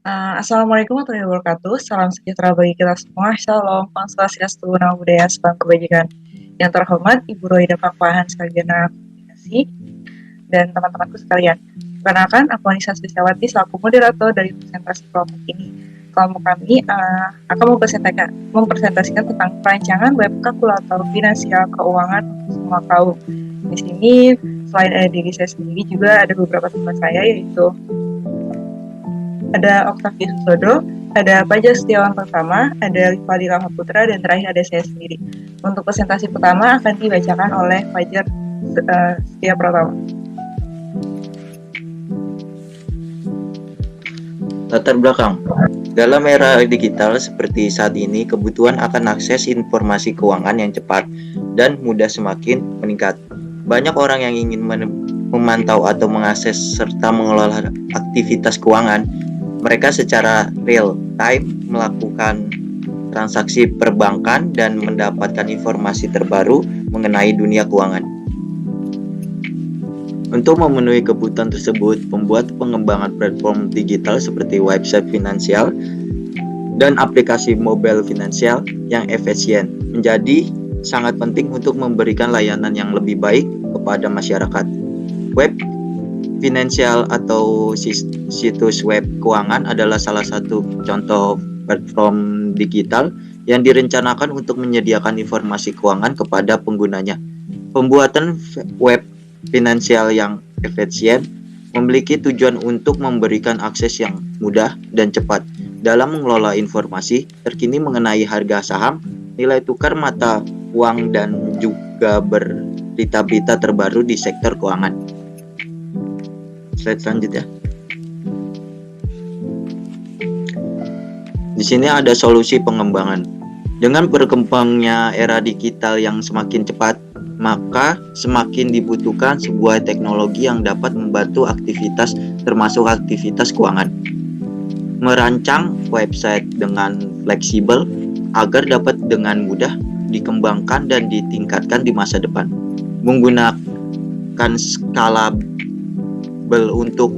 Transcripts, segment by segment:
Assalamualaikum warahmatullahi wabarakatuh. Salam sejahtera bagi kita semua. Shalom, Om Swastiastu, Namo Buddhaya, Salam Kebajikan. Yang terhormat Ibu Rohida Pakpahan Sarjana Komunikasi dan teman-temanku sekalian. Perkenalkan, aku Anissa Susiawati selaku moderator dari presentasi kelompok ini. Kelompok kami akan mempresentasikan tentang perancangan web kalkulator finansial keuangan untuk semua kaum. Di sini selain ada diri saya sendiri juga ada beberapa teman saya, yaitu ada Octavius Susodo, ada Fajar Setiawan pertama, ada Fadila Putra, dan terakhir ada saya sendiri. Untuk presentasi pertama akan dibacakan oleh Fajar Setia Pratama. Latar belakang. Dalam era digital seperti saat ini, kebutuhan akan akses informasi keuangan yang cepat dan mudah semakin meningkat. Banyak orang yang ingin memantau atau mengakses serta mengelola aktivitas keuangan mereka secara real time, melakukan transaksi perbankan dan mendapatkan informasi terbaru mengenai dunia keuangan. Untuk memenuhi kebutuhan tersebut, pembuat pengembangan platform digital seperti website finansial dan aplikasi mobile finansial yang efisien menjadi sangat penting untuk memberikan layanan yang lebih baik kepada masyarakat. Web finansial atau situs web keuangan adalah salah satu contoh platform digital yang direncanakan untuk menyediakan informasi keuangan kepada penggunanya. Pembuatan web finansial yang efisien memiliki tujuan untuk memberikan akses yang mudah dan cepat dalam mengelola informasi terkini mengenai harga saham, nilai tukar mata uang, dan juga berita-berita terbaru di sektor keuangan. Slide selanjutnya. Di sini ada solusi pengembangan. Dengan berkembangnya era digital yang semakin cepat, maka semakin dibutuhkan sebuah teknologi yang dapat membantu aktivitas termasuk aktivitas keuangan. Merancang website dengan fleksibel agar dapat dengan mudah dikembangkan dan ditingkatkan di masa depan. Menggunakan skala untuk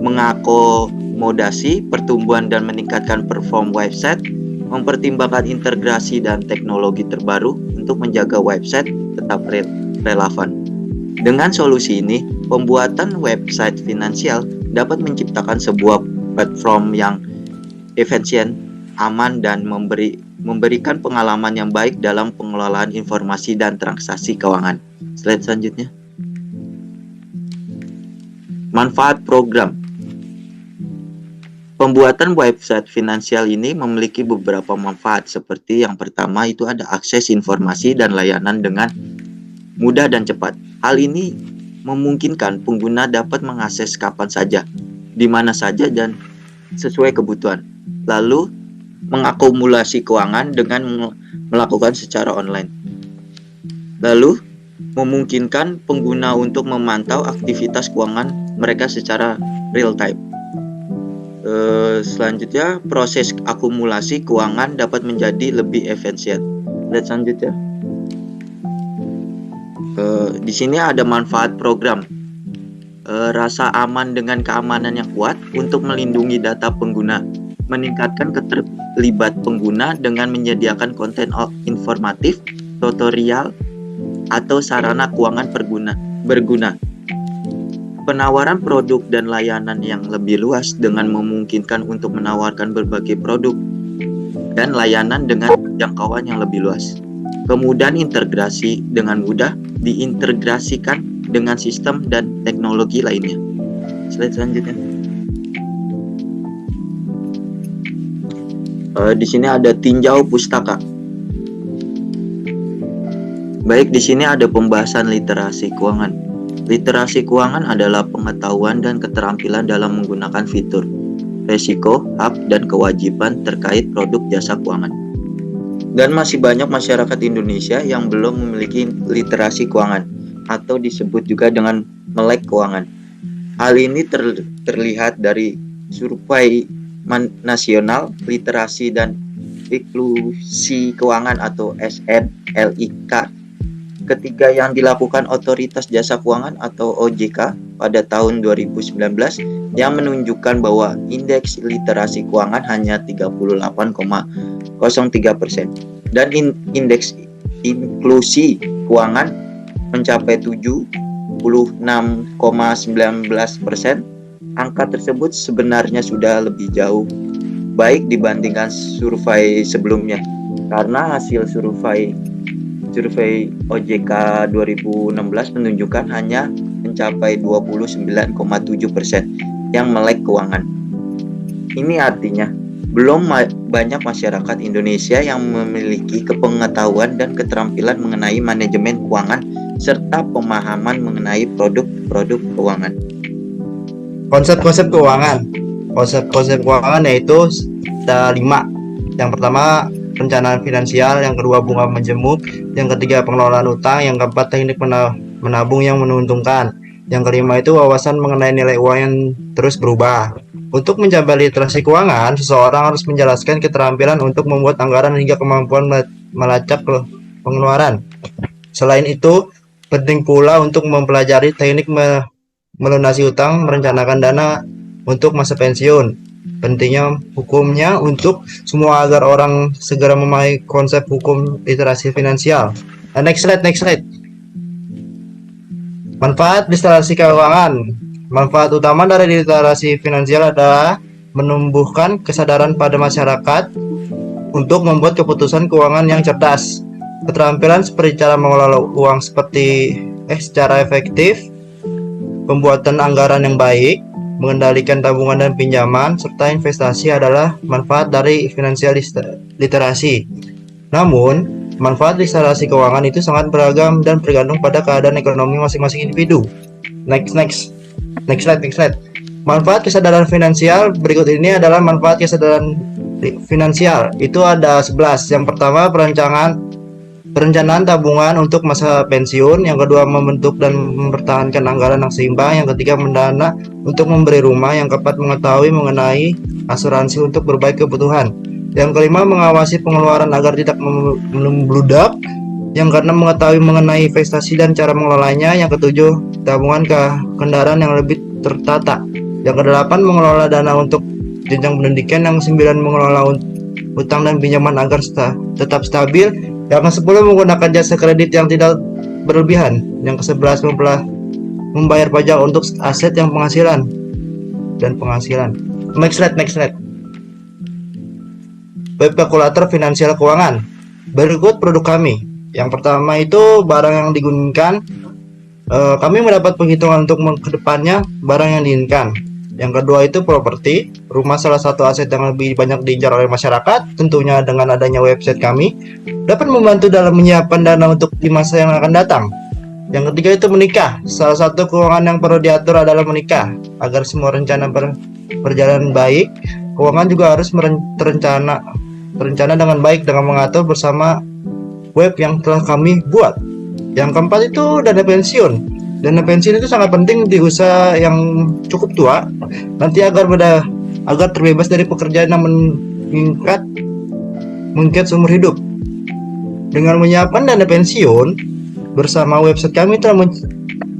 mengakomodasi pertumbuhan dan meningkatkan perform website, mempertimbangkan integrasi dan teknologi terbaru untuk menjaga website tetap relevan. Dengan solusi ini, pembuatan website finansial dapat menciptakan sebuah platform yang efisien, aman, dan memberikan pengalaman yang baik dalam pengelolaan informasi dan transaksi keuangan. Slide selanjutnya. Manfaat program. Pembuatan website finansial ini memiliki beberapa manfaat seperti yang pertama itu ada akses informasi dan layanan dengan mudah dan cepat. Hal ini memungkinkan pengguna dapat mengakses kapan saja, di mana saja dan sesuai kebutuhan. Lalu mengakumulasi keuangan dengan melakukan secara online. Lalu memungkinkan pengguna untuk memantau aktivitas keuangan mereka secara real time. Selanjutnya, proses akumulasi keuangan dapat menjadi lebih efisien. Lihat selanjutnya. Di sini ada manfaat program. Rasa aman dengan keamanan yang kuat untuk melindungi data pengguna, meningkatkan keterlibat pengguna dengan menyediakan konten informatif, tutorial, atau sarana keuangan berguna. Penawaran produk dan layanan yang lebih luas dengan memungkinkan untuk menawarkan berbagai produk dan layanan dengan jangkauan yang lebih luas. Kemudahan integrasi dengan mudah diintegrasikan dengan sistem dan teknologi lainnya. Slide selanjutnya. Di sini ada tinjau pustaka. Baik, di sini ada pembahasan literasi keuangan. Literasi keuangan adalah pengetahuan dan keterampilan dalam menggunakan fitur, resiko, hak, dan kewajiban terkait produk jasa keuangan. Dan masih banyak masyarakat Indonesia yang belum memiliki literasi keuangan atau disebut juga dengan melek keuangan. Hal ini terlihat dari survei nasional literasi dan inklusi keuangan atau SNLIK ketiga yang dilakukan Otoritas Jasa Keuangan atau OJK pada tahun 2019 yang menunjukkan bahwa indeks literasi keuangan hanya 38,03% dan indeks inklusi keuangan mencapai 76,19%. Angka tersebut sebenarnya sudah lebih jauh baik dibandingkan survei sebelumnya, karena hasil survei OJK 2016 menunjukkan hanya mencapai 29,7% yang melek keuangan. Ini artinya belum banyak masyarakat Indonesia yang memiliki kepengetahuan dan keterampilan mengenai manajemen keuangan serta pemahaman mengenai produk-produk keuangan. Konsep-konsep keuangan. Konsep-konsep keuangan yaitu ada 5. Yang pertama, perencanaan finansial. Yang kedua, bunga menjemuk. Yang ketiga, pengelolaan utang. Yang keempat, teknik menabung yang menguntungkan. Yang kelima itu wawasan mengenai nilai uang yang terus berubah. Untuk mencapai literasi keuangan, seseorang harus menjelaskan keterampilan untuk membuat anggaran hingga kemampuan melacak pengeluaran. Selain itu, penting pula untuk mempelajari teknik melunasi utang, merencanakan dana untuk masa pensiun. Pentingnya hukumnya untuk semua agar orang segera memahami konsep hukum literasi finansial. Next slide. Manfaat literasi keuangan. Manfaat utama dari literasi finansial adalah menumbuhkan kesadaran pada masyarakat untuk membuat keputusan keuangan yang cerdas. Keterampilan seperti cara mengelola uang secara efektif, pembuatan anggaran yang baik, mengendalikan tabungan dan pinjaman, serta investasi adalah manfaat dari financial literasi. Namun, manfaat literasi keuangan itu sangat beragam dan bergantung pada keadaan ekonomi masing-masing individu. Next slide. Manfaat kesadaran finansial berikut ini adalah manfaat kesadaran finansial. Itu ada 11. Yang pertama, perencanaan tabungan untuk masa pensiun. Yang kedua, membentuk dan mempertahankan anggaran yang seimbang. Yang ketiga, mendana untuk memberi rumah. Yang keempat, mengetahui mengenai asuransi untuk berbagai kebutuhan. Yang kelima, mengawasi pengeluaran agar tidak membludak. Yang keenam, mengetahui mengenai investasi dan cara mengelolanya. Yang ketujuh, tabungan ke kendaraan yang lebih tertata. Yang kedelapan, mengelola dana untuk jenjang pendidikan. Yang sembilan, mengelola utang dan pinjaman agar tetap stabil. Yang ke-10, menggunakan jasa kredit yang tidak berlebihan. Yang ke-11, membayar pajak untuk aset yang penghasilan. Next slide. Web kalkulator finansial keuangan. Berikut produk kami. Yang pertama itu barang yang digunakan. Kami mendapat penghitungan untuk kedepannya barang yang diinginkan. Yang kedua itu properti, rumah salah satu aset yang lebih banyak diincar oleh masyarakat. Tentunya dengan adanya website kami dapat membantu dalam menyiapkan dana untuk di masa yang akan datang. Yang ketiga itu menikah. Salah satu keuangan yang perlu diatur adalah menikah. Agar semua rencana berjalan baik, keuangan juga harus terencana dengan baik dengan mengatur bersama web yang telah kami buat. Yang keempat itu dana pensiun. Dana pensiun itu sangat penting di usaha yang cukup tua, nanti agar terbebas dari pekerjaan yang mengikat seumur hidup. Dengan menyiapkan dana pensiun bersama website kami telah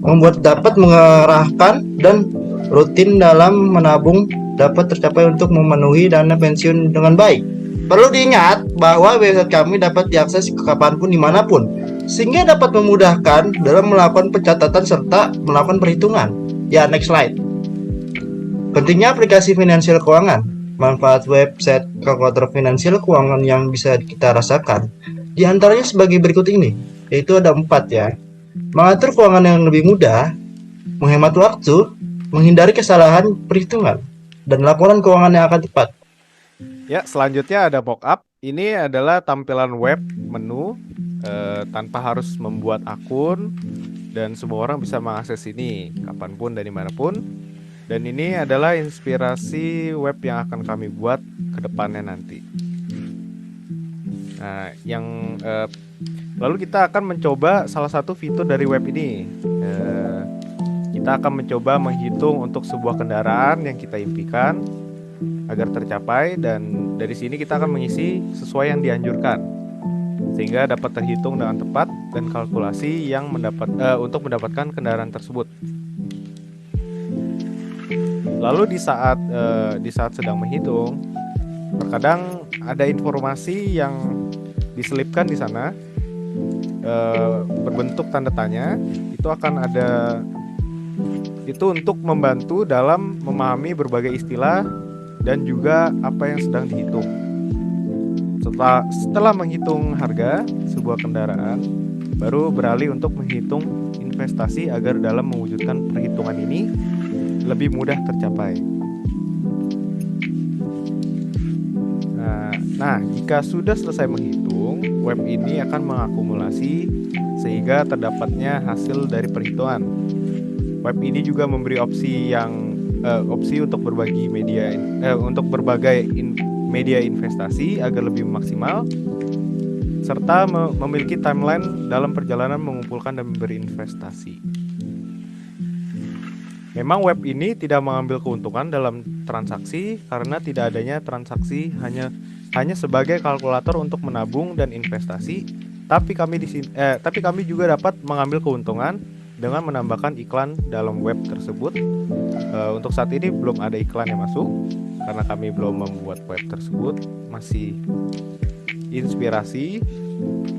membuat dapat mengarahkan dan rutin dalam menabung dapat tercapai untuk memenuhi dana pensiun dengan baik. Perlu diingat bahwa website kami dapat diakses kapanpun dimanapun, sehingga dapat memudahkan dalam melakukan pencatatan serta melakukan perhitungan. Ya, next slide. Pentingnya aplikasi finansial keuangan. Manfaat website kalkulator finansial keuangan yang bisa kita rasakan di antaranya sebagai berikut ini, yaitu ada 4 ya. Mengatur keuangan yang lebih mudah, menghemat waktu, menghindari kesalahan perhitungan, dan laporan keuangan yang akan tepat. Ya, selanjutnya ada mockup. Ini adalah tampilan web menu tanpa harus membuat akun, dan semua orang bisa mengakses ini kapanpun dan dimanapun. Dan ini adalah inspirasi web yang akan kami buat ke depannya nanti. Nah, lalu kita akan mencoba salah satu fitur dari web ini. Kita akan mencoba menghitung untuk sebuah kendaraan yang kita impikan agar tercapai, dan dari sini kita akan mengisi sesuai yang dianjurkan. sehingga dapat terhitung dengan tepat dan kalkulasi yang untuk mendapatkan kendaraan tersebut. Lalu di saat sedang menghitung, terkadang ada informasi yang diselipkan di sana berbentuk tanda tanya. Itu untuk membantu dalam memahami berbagai istilah dan juga apa yang sedang dihitung. Setelah menghitung harga sebuah kendaraan, baru beralih untuk menghitung investasi agar dalam mewujudkan perhitungan ini lebih mudah tercapai. Nah, jika sudah selesai menghitung, web ini akan mengakumulasi sehingga terdapatnya hasil dari perhitungan. Web ini juga memberi opsi untuk berbagai media investasi agar lebih maksimal, serta memiliki timeline dalam perjalanan mengumpulkan dan berinvestasi. Memang web ini tidak mengambil keuntungan dalam transaksi karena tidak adanya transaksi hanya sebagai kalkulator untuk menabung dan investasi, tapi kami juga dapat mengambil keuntungan dengan menambahkan iklan dalam web tersebut. Untuk saat ini belum ada iklan yang masuk karena kami belum membuat web tersebut, masih inspirasi,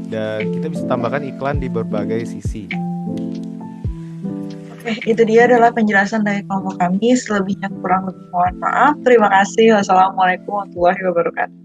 dan kita bisa tambahkan iklan di berbagai sisi. Oke, itu dia adalah penjelasan dari kelompok kami. Selebihnya kurang lebih mohon maaf. Terima kasih. Wassalamualaikum warahmatullahi wabarakatuh.